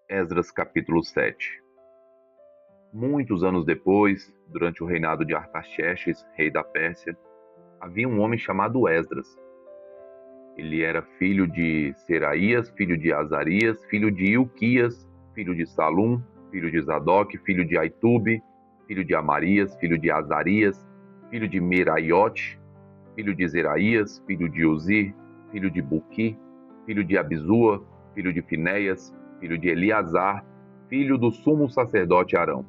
Esdras capítulo 7. Muitos anos depois, durante o reinado de Artaxerxes, rei da Pérsia, havia um homem chamado Esdras. Ele era filho de Seraías, filho de Azarias, filho de Ilquias, filho de Salum, filho de Zadok, filho de Aitube, filho de Amarias, filho de Azarias, filho de Meraiote, filho de Zeraías, filho de Uzir, filho de Buqui, filho de Abizua, filho de Finéias, filho de Eleazar, filho do sumo sacerdote Arão.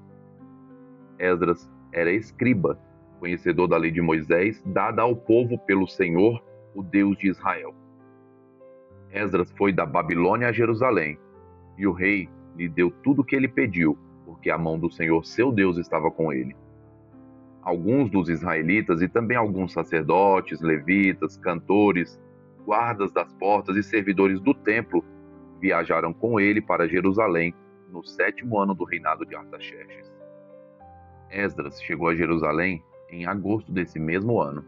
Esdras era escriba, conhecedor da lei de Moisés, dada ao povo pelo Senhor, o Deus de Israel. Esdras foi da Babilônia a Jerusalém, e o rei lhe deu tudo o que ele pediu, porque a mão do Senhor seu Deus estava com ele. Alguns dos israelitas e também alguns sacerdotes, levitas, cantores, guardas das portas e servidores do templo viajaram com ele para Jerusalém no 7º ano do reinado de Artaxerxes. Esdras chegou a Jerusalém em agosto desse mesmo ano.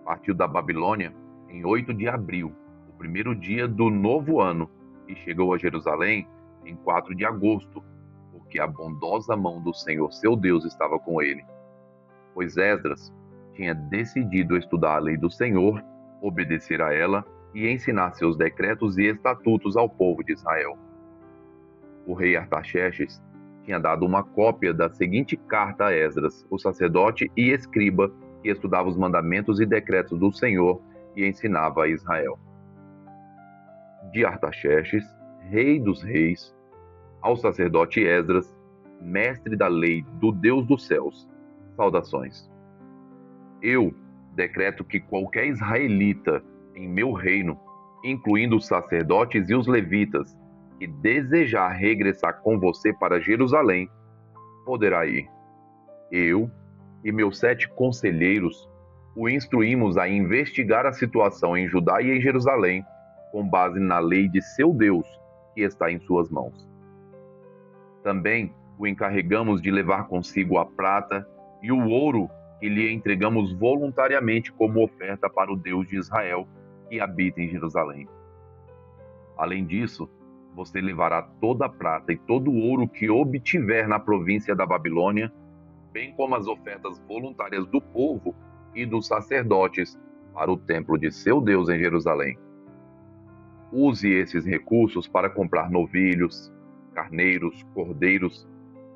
Partiu da Babilônia em 8 de abril, o primeiro dia do novo ano, e chegou a Jerusalém em 4 de agosto, porque a bondosa mão do Senhor seu Deus estava com ele. Pois Esdras tinha decidido estudar a lei do Senhor, obedecer a ela e ensinar seus decretos e estatutos ao povo de Israel. O rei Artaxerxes tinha dado uma cópia da seguinte carta a Esdras, o sacerdote e escriba, que estudava os mandamentos e decretos do Senhor e ensinava a Israel. De Artaxerxes, rei dos reis, ao sacerdote Esdras, mestre da lei do Deus dos céus. Saudações. Eu decreto que qualquer israelita em meu reino, incluindo os sacerdotes e os levitas, que desejar regressar com você para Jerusalém, poderá ir. Eu e meus 7 conselheiros o instruímos a investigar a situação em Judá e em Jerusalém, com base na lei de seu Deus, que está em suas mãos. Também o encarregamos de levar consigo a prata e o ouro que lhe entregamos voluntariamente como oferta para o Deus de Israel, que habita em Jerusalém. Além disso, você levará toda a prata e todo o ouro que obtiver na província da Babilônia, bem como as ofertas voluntárias do povo e dos sacerdotes para o templo de seu Deus em Jerusalém. Use esses recursos para comprar novilhos, carneiros, cordeiros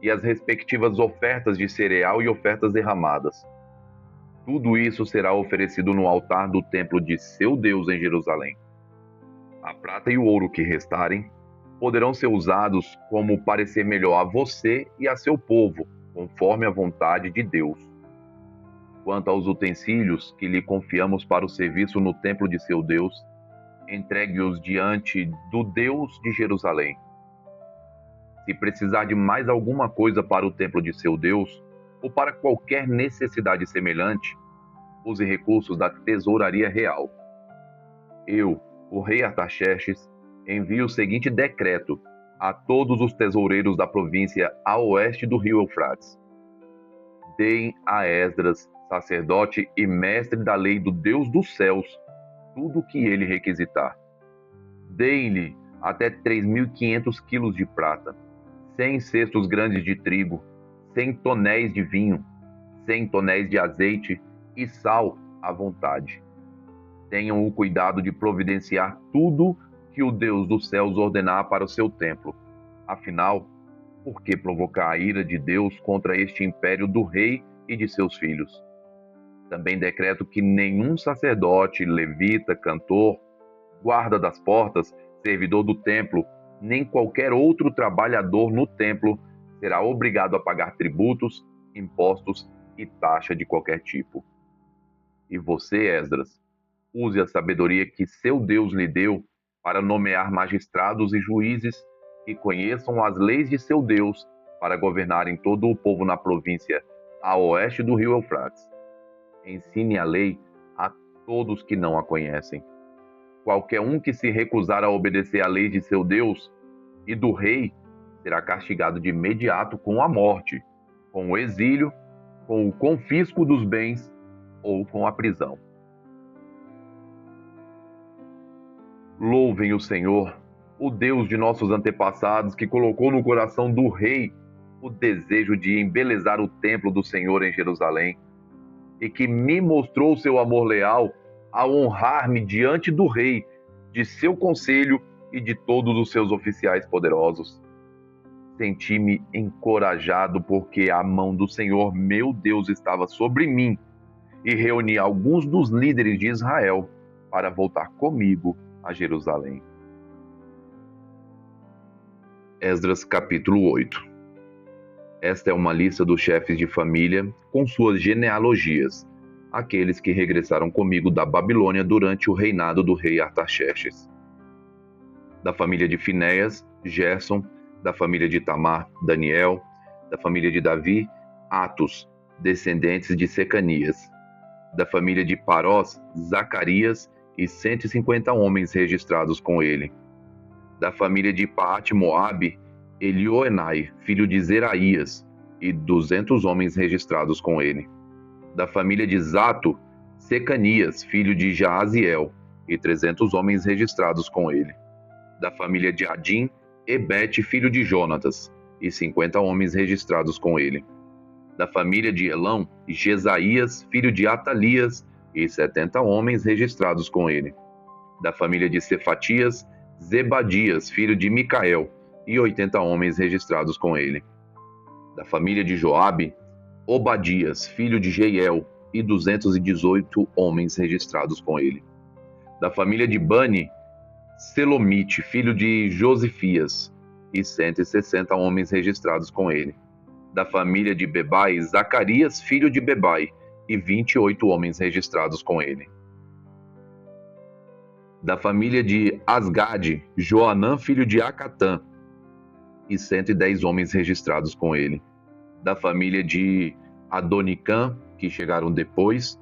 e as respectivas ofertas de cereal e ofertas derramadas. Tudo isso será oferecido no altar do templo de seu Deus em Jerusalém. A prata e o ouro que restarem poderão ser usados como parecer melhor a você e a seu povo, conforme a vontade de Deus. Quanto aos utensílios que lhe confiamos para o serviço no templo de seu Deus, entregue-os diante do Deus de Jerusalém. Se precisar de mais alguma coisa para o templo de seu Deus, ou para qualquer necessidade semelhante, use recursos da tesouraria real. Eu, o rei Artaxerxes, envio o seguinte decreto a todos os tesoureiros da província a oeste do rio Eufrates. Deem a Esdras, sacerdote e mestre da lei do Deus dos céus, tudo o que ele requisitar. Deem-lhe até 3.500 quilos de prata, 100 cestos grandes de trigo, 100 tonéis de vinho, 100 tonéis de azeite e sal à vontade. Tenham o cuidado de providenciar tudo que o Deus dos céus ordenar para o seu templo. Afinal, por que provocar a ira de Deus contra este império do rei e de seus filhos? Também decreto que nenhum sacerdote, levita, cantor, guarda das portas, servidor do templo, nem qualquer outro trabalhador no templo será obrigado a pagar tributos, impostos e taxa de qualquer tipo. E você, Esdras, use a sabedoria que seu Deus lhe deu para nomear magistrados e juízes que conheçam as leis de seu Deus para governarem todo o povo na província a oeste do rio Eufrates. Ensine a lei a todos que não a conhecem. Qualquer um que se recusar a obedecer à lei de seu Deus e do rei será castigado de imediato com a morte, com o exílio, com o confisco dos bens ou com a prisão. Louvem o Senhor, o Deus de nossos antepassados, que colocou no coração do rei o desejo de embelezar o templo do Senhor em Jerusalém, e que me mostrou seu amor leal ao honrar-me diante do rei, de seu conselho e de todos os seus oficiais poderosos. Senti-me encorajado porque a mão do Senhor meu Deus estava sobre mim, e reuni alguns dos líderes de Israel para voltar comigo a Jerusalém. Esdras capítulo 8. Esta é uma lista dos chefes de família com suas genealogias, aqueles que regressaram comigo da Babilônia durante o reinado do rei Artaxerxes. Da família de Finéias, Gerson; da família de Tamar, Daniel; da família de Davi, Atos, descendentes de Secanias; da família de Parós, Zacarias e 150 homens registrados com ele; da família de Paate-Moabe, Elioenai, filho de Zeraías, e 200 homens registrados com ele; da família de Zato, Secanias, filho de Jaaziel, e 300 homens registrados com ele; da família de Adim, Ebete, filho de Jonatas, e 50 homens registrados com ele; da família de Elão, Jesaías, filho de Atalias, e 70 homens registrados com ele; da família de Cefatias, Zebadias, filho de Micael, e 80 homens registrados com ele; da família de Joabe, Obadias, filho de Jeiel, e 218 homens registrados com ele; da família de Bani, Selomite, filho de Josifias, e 160 homens registrados com ele; da família de Bebai, Zacarias, filho de Bebai, e 28 homens registrados com ele; da família de Asgade, Joanã, filho de Acatã, e 110 homens registrados com ele; da família de Adonicã, que chegaram depois,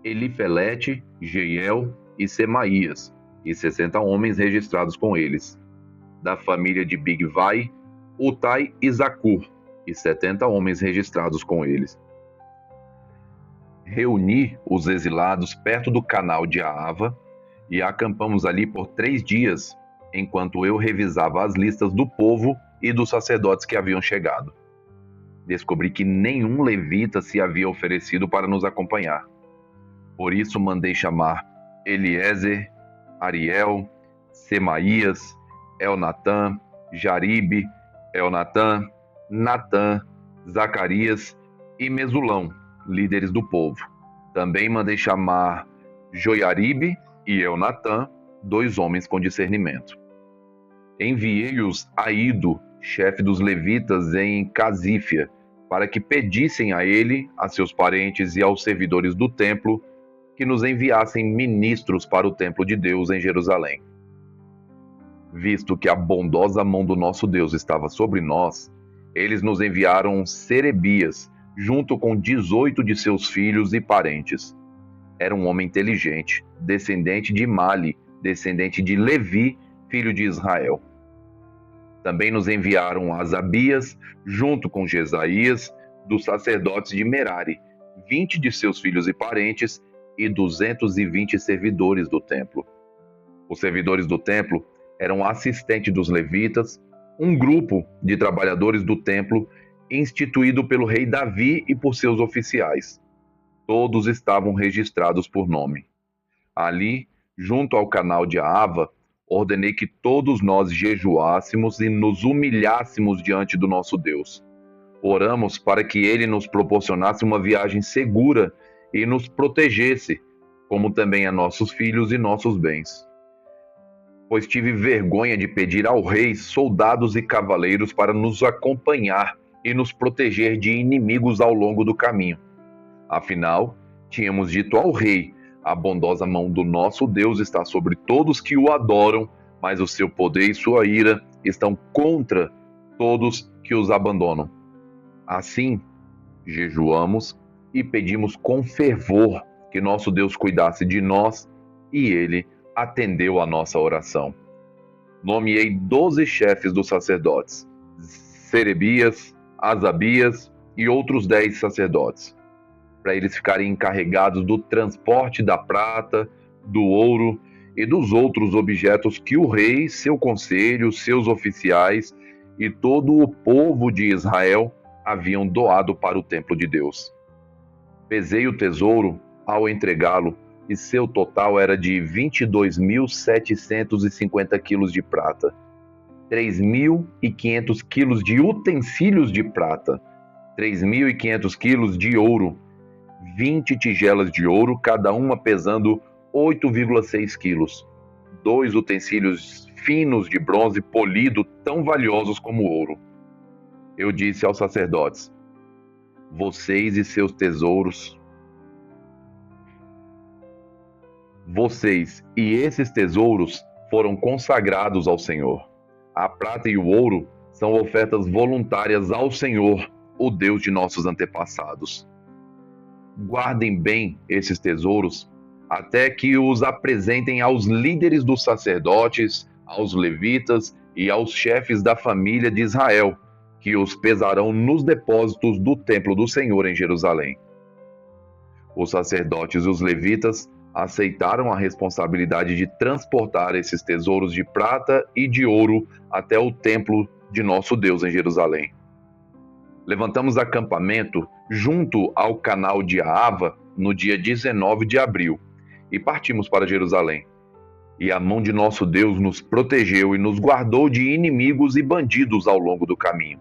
Elifelete, Jeiel e Semaías, e 60 homens registrados com eles; da família de Bigvai, Utai e Zacur, e 70 homens registrados com eles. Reuni os exilados perto do canal de Aava e acampamos ali por 3 dias, enquanto eu revisava as listas do povo e dos sacerdotes que haviam chegado. Descobri que nenhum levita se havia oferecido para nos acompanhar. Por isso mandei chamar Eliezer, Ariel, Semaías, Elnatã, Jaribe, Elnatã, Natã, Zacarias e Mesulão, líderes do povo. Também mandei chamar Joiaribe e Elnatã, 2 homens com discernimento. Enviei-os a Ido, chefe dos levitas em Casífia, para que pedissem a ele, a seus parentes e aos servidores do templo que nos enviassem ministros para o templo de Deus em Jerusalém. Visto que a bondosa mão do nosso Deus estava sobre nós, eles nos enviaram Serebias, junto com 18 de seus filhos e parentes. Era um homem inteligente, descendente de Mali, descendente de Levi, filho de Israel. Também nos enviaram Asabias, junto com Jesaías, dos sacerdotes de Merari, 20 de seus filhos e parentes, e 220 servidores do templo. Os servidores do templo eram assistentes dos levitas, um grupo de trabalhadores do templo instituído pelo rei Davi e por seus oficiais. Todos estavam registrados por nome. Ali, junto ao canal de Aava, ordenei que todos nós jejuássemos e nos humilhássemos diante do nosso Deus. Oramos para que ele nos proporcionasse uma viagem segura e nos protegesse, como também a nossos filhos e nossos bens. Pois tive vergonha de pedir ao rei soldados e cavaleiros para nos acompanhar e nos proteger de inimigos ao longo do caminho. Afinal, tínhamos dito ao rei: a bondosa mão do nosso Deus está sobre todos que o adoram, mas o seu poder e sua ira estão contra todos que os abandonam. Assim, jejuamos e pedimos com fervor que nosso Deus cuidasse de nós, e ele atendeu a nossa oração. Nomeei 12 chefes dos sacerdotes: Serebias, Asabias, e outros 10 sacerdotes, para eles ficarem encarregados do transporte da prata, do ouro e dos outros objetos que o rei, seu conselho, seus oficiais e todo o povo de Israel haviam doado para o templo de Deus. Pesei o tesouro ao entregá-lo, e seu total era de 22.750 quilos de prata, 3.500 quilos de utensílios de prata, 3.500 quilos de ouro, 20 tigelas de ouro, cada uma pesando 8,6 quilos, 2 utensílios finos de bronze polido, tão valiosos como ouro. Eu disse aos sacerdotes: vocês e seus tesouros, vocês e esses tesouros foram consagrados ao Senhor. A prata e o ouro são ofertas voluntárias ao Senhor, o Deus de nossos antepassados. Guardem bem esses tesouros até que os apresentem aos líderes dos sacerdotes, aos levitas e aos chefes da família de Israel, que os pesarão nos depósitos do templo do Senhor em Jerusalém. Os sacerdotes e os levitas aceitaram a responsabilidade de transportar esses tesouros de prata e de ouro até o templo de nosso Deus em Jerusalém. Levantamos acampamento junto ao canal de Ahava no dia 19 de abril e partimos para Jerusalém. E a mão de nosso Deus nos protegeu e nos guardou de inimigos e bandidos ao longo do caminho.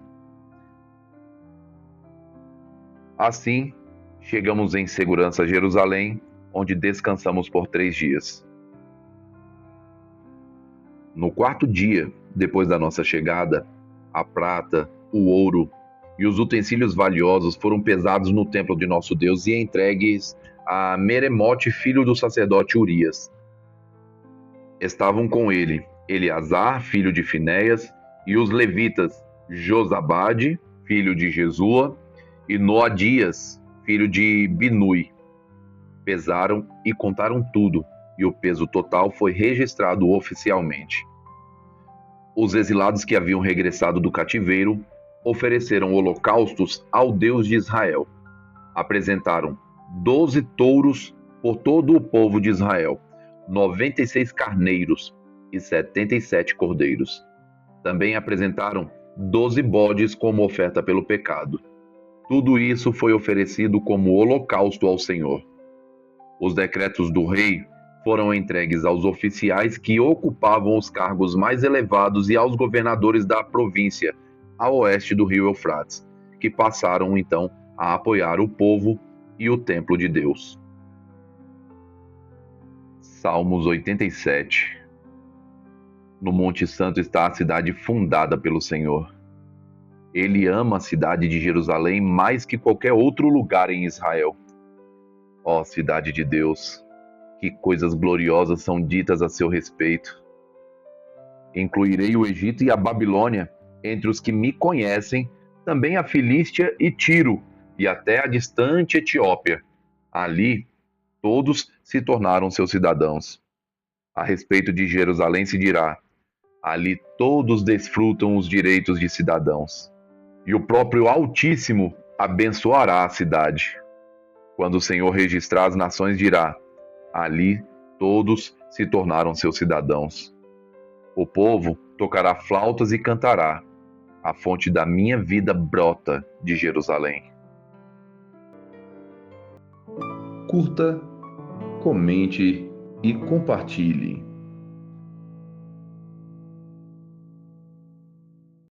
Assim, chegamos em segurança a Jerusalém, onde descansamos por 3 dias. No 4º dia, depois da nossa chegada, a prata, o ouro e os utensílios valiosos foram pesados no templo de nosso Deus e entregues a Meremote, filho do sacerdote Urias. Estavam com ele Eleazar, filho de Finéias, e os levitas Josabade, filho de Jesua, e Noadias, filho de Binui. Pesaram e contaram tudo, e o peso total foi registrado oficialmente. Os exilados que haviam regressado do cativeiro ofereceram holocaustos ao Deus de Israel. Apresentaram 12 touros por todo o povo de Israel, 96 carneiros e 77 cordeiros. Também apresentaram 12 bodes como oferta pelo pecado. Tudo isso foi oferecido como holocausto ao Senhor. Os decretos do rei foram entregues aos oficiais que ocupavam os cargos mais elevados e aos governadores da província a oeste do rio Eufrates, que passaram então a apoiar o povo e o templo de Deus. Salmos 87. No Monte Santo está a cidade fundada pelo Senhor. Ele ama a cidade de Jerusalém mais que qualquer outro lugar em Israel. Ó cidade de Deus, que coisas gloriosas são ditas a seu respeito. Incluirei o Egito e a Babilônia entre os que me conhecem, também a Filístia e Tiro, e até a distante Etiópia. Ali, todos se tornaram seus cidadãos. A respeito de Jerusalém se dirá: ali todos desfrutam os direitos de cidadãos. E o próprio Altíssimo abençoará a cidade. Quando o Senhor registrar as nações, dirá: ali todos se tornaram seus cidadãos. O povo tocará flautas e cantará: a fonte da minha vida brota de Jerusalém. Curta, comente e compartilhe.